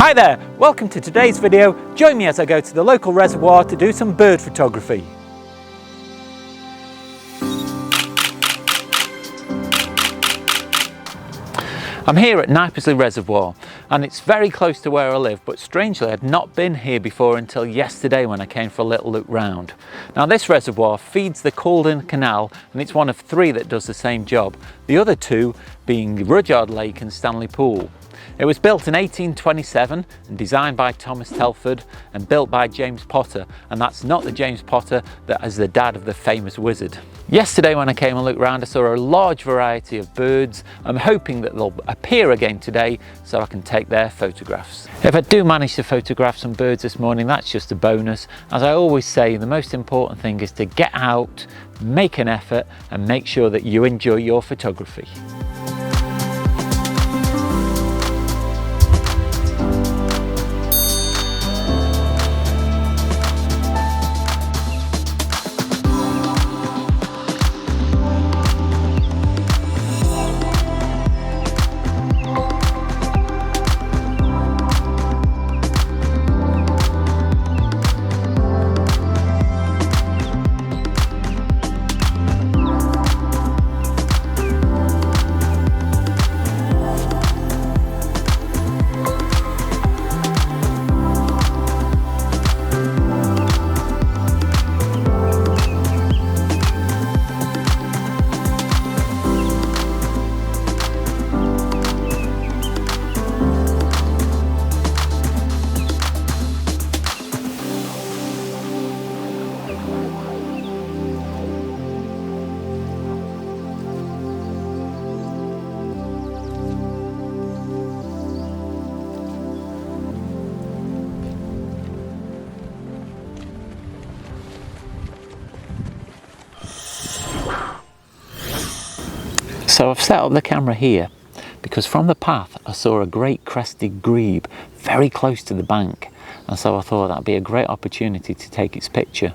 Hi there, welcome to today's video. Join me as I go to the local reservoir to do some bird photography. I'm here at Knypersley Reservoir and it's very close to where I live, but strangely I'd not been here before until yesterday when I came for a little look round. Now this reservoir feeds the Caldon Canal and it's one of three that does the same job, the other two being Rudyard Lake and Stanley Pool. It was built in 1827 and designed by Thomas Telford and built by James Potter, and that's not the James Potter that is the dad of the famous wizard. Yesterday when I came and looked around I saw a large variety of birds. I'm hoping that they'll appear again today so I can take their photographs. If I do manage to photograph some birds this morning, that's just a bonus. As I always say, the most important thing is to get out, make an effort and make sure that you enjoy your photography. So I've set up the camera here because from the path I saw a great crested grebe very close to the bank, and so I thought that'd be a great opportunity to take its picture.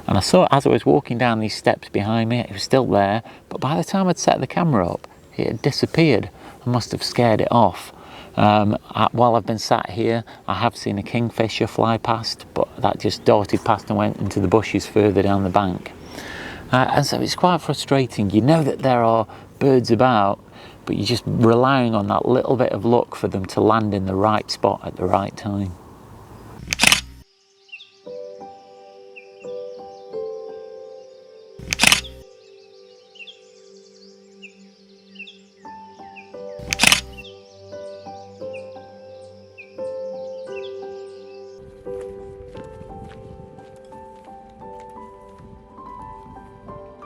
And I saw it as I was walking down these steps behind me. It was still there, but by the time I'd set the camera up it had disappeared. I must have scared it off. While I've been sat here I have seen a kingfisher fly past, but that just darted past and went into the bushes further down the bank. And so it's quite frustrating. You know that there are birds about, but you're just relying on that little bit of luck for them to land in the right spot at the right time.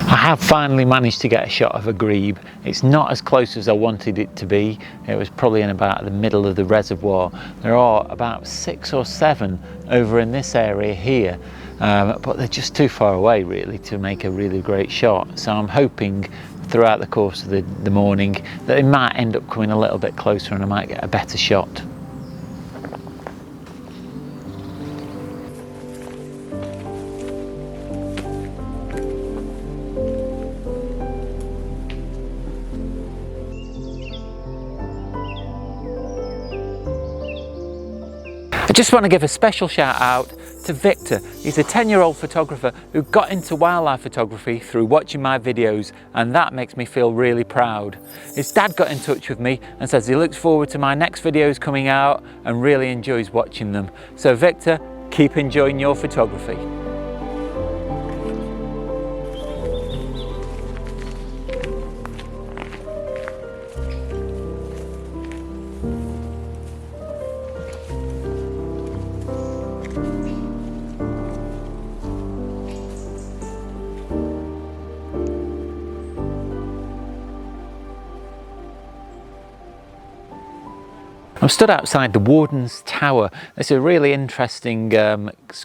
I have finally managed to get a shot of a grebe. It's not as close as I wanted it to be. It was probably in about the middle of the reservoir. There are about 6 or 7 over in this area here, but they're just too far away really to make a really great shot. So I'm hoping throughout the course of the morning that they might end up coming a little bit closer and I might get a better shot. I just want to give a special shout out to Victor. He's a 10-year-old photographer who got into wildlife photography through watching my videos, and that makes me feel really proud. His dad got in touch with me and says he looks forward to my next videos coming out and really enjoys watching them. So Victor, keep enjoying your photography. I'm stood outside the Warden's Tower. It's a really interesting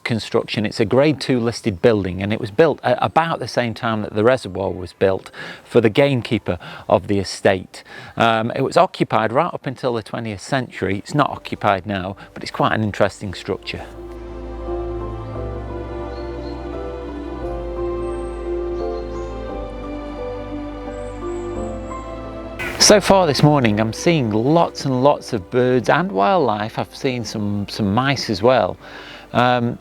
construction. It's a Grade 2 listed building and it was built at about the same time that the reservoir was built for the gamekeeper of the estate. It was occupied right up until the 20th century. It's not occupied now, but it's quite an interesting structure. So far this morning I'm seeing lots and lots of birds and wildlife. I've seen some mice as well, but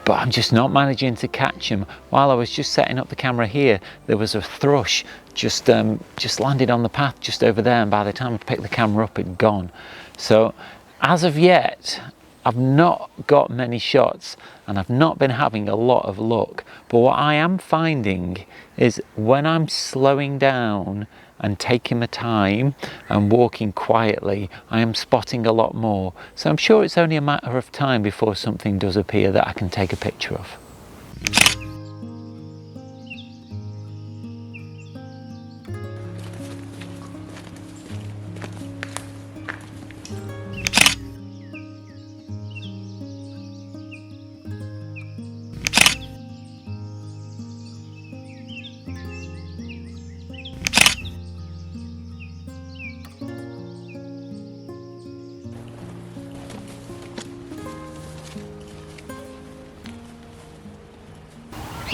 I'm just not managing to catch them. While I was just setting up the camera here, there was a thrush just landed on the path just over there, and by the time I picked the camera up, it'd gone. So as of yet, I've not got many shots and I've not been having a lot of luck. But what I am finding is when I'm slowing down and taking my time and walking quietly, I am spotting a lot more. So I'm sure it's only a matter of time before something does appear that I can take a picture of.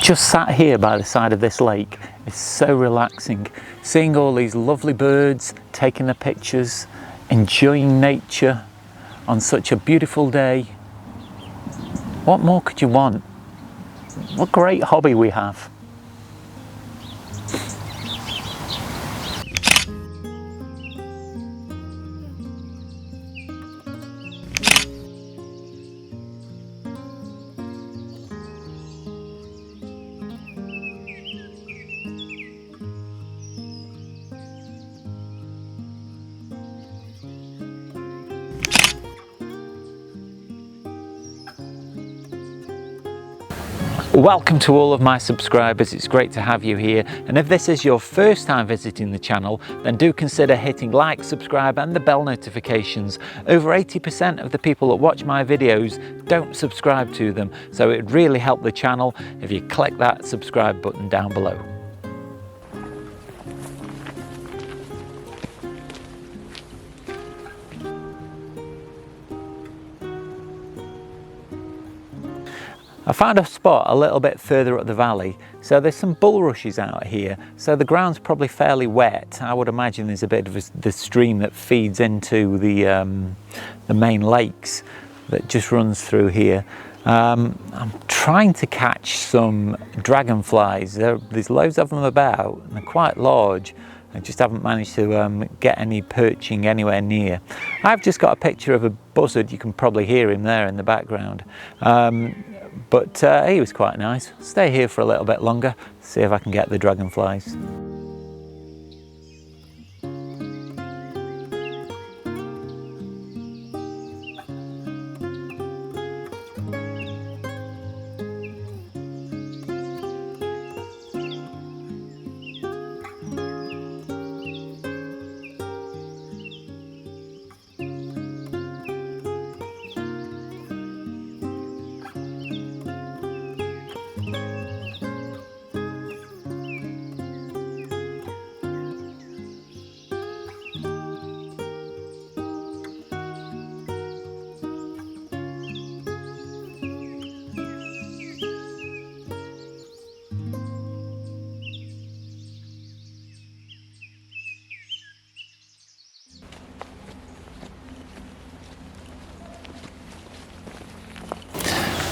Just sat here by the side of this lake is so relaxing. Seeing all these lovely birds, taking the pictures, enjoying nature on such a beautiful day. What more could you want? What great hobby we have. Welcome to all of my subscribers, it's great to have you here, and if this is your first time visiting the channel, then do consider hitting like, subscribe and the bell notifications. Over 80% of the people that watch my videos don't subscribe to them, so it would really help the channel if you click that subscribe button down below. I found a spot a little bit further up the valley, so there's some bulrushes out here, so the ground's probably fairly wet. I would imagine there's a bit of the stream that feeds into the main lakes that just runs through here. I'm trying to catch some dragonflies. There's loads of them about and they're quite large. I just haven't managed to get any perching anywhere near. I've just got a picture of a buzzard. You can probably hear him there in the background. But he was quite nice. Stay here for a little bit longer, see if I can get the dragonflies.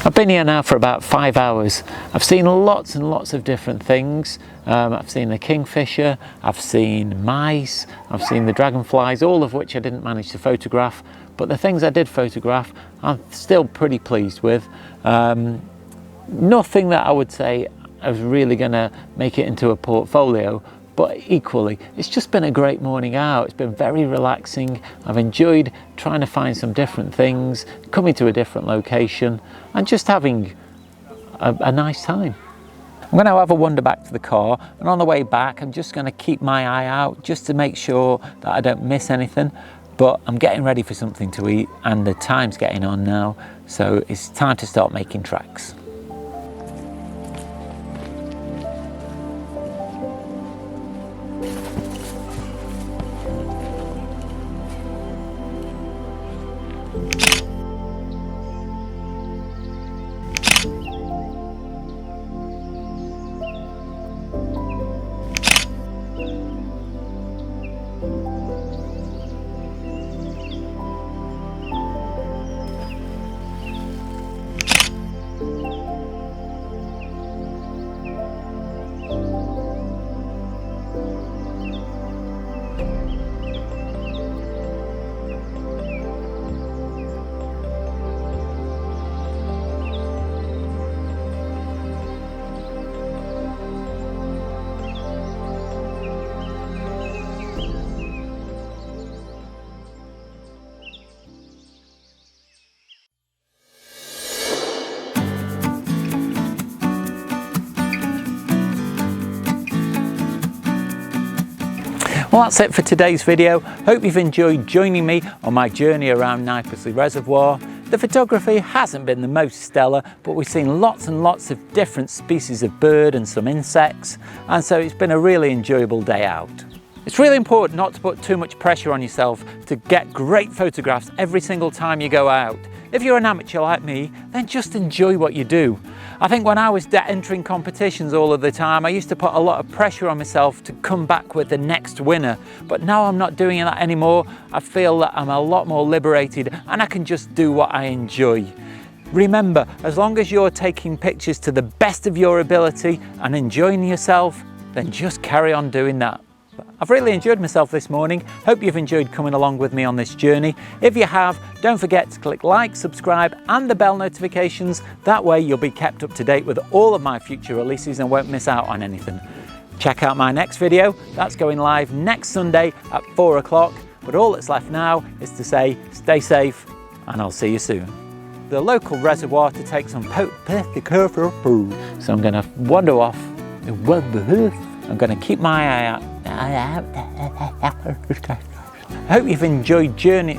I've been here now for about 5 hours. I've seen lots and lots of different things. I've seen the kingfisher, I've seen mice, I've seen the dragonflies, all of which I didn't manage to photograph, but the things I did photograph I'm still pretty pleased with. Nothing that I would say I was really going to make it into a portfolio, but equally it's just been a great morning out. It's been very relaxing. I've enjoyed trying to find some different things, coming to a different location and just having a nice time. I'm going to have a wander back to the car, and on the way back I'm just going to keep my eye out just to make sure that I don't miss anything. But I'm getting ready for something to eat and the time's getting on now, so it's time to start making tracks. Well, that's it for today's video. Hope you've enjoyed joining me on my journey around Knypersley Reservoir. The photography hasn't been the most stellar, but we've seen lots and lots of different species of bird and some insects, and so it's been a really enjoyable day out. It's really important not to put too much pressure on yourself to get great photographs every single time you go out. If you're an amateur like me, then just enjoy what you do. I think when I was entering competitions all of the time, I used to put a lot of pressure on myself to come back with the next winner. But now I'm not doing that anymore. I feel that I'm a lot more liberated and I can just do what I enjoy. Remember, as long as you're taking pictures to the best of your ability and enjoying yourself, then just carry on doing that. I've really enjoyed myself this morning. Hope you've enjoyed coming along with me on this journey. If you have, don't forget to click like, subscribe and the bell notifications. That way you'll be kept up to date with all of my future releases and won't miss out on anything. Check out my next video. That's going live next Sunday at 4 o'clock. But all that's left now is to say stay safe and I'll see you soon. The local reservoir to take some so I'm going to wander off. I'm going to keep my eye out. I hope you've enjoyed journey.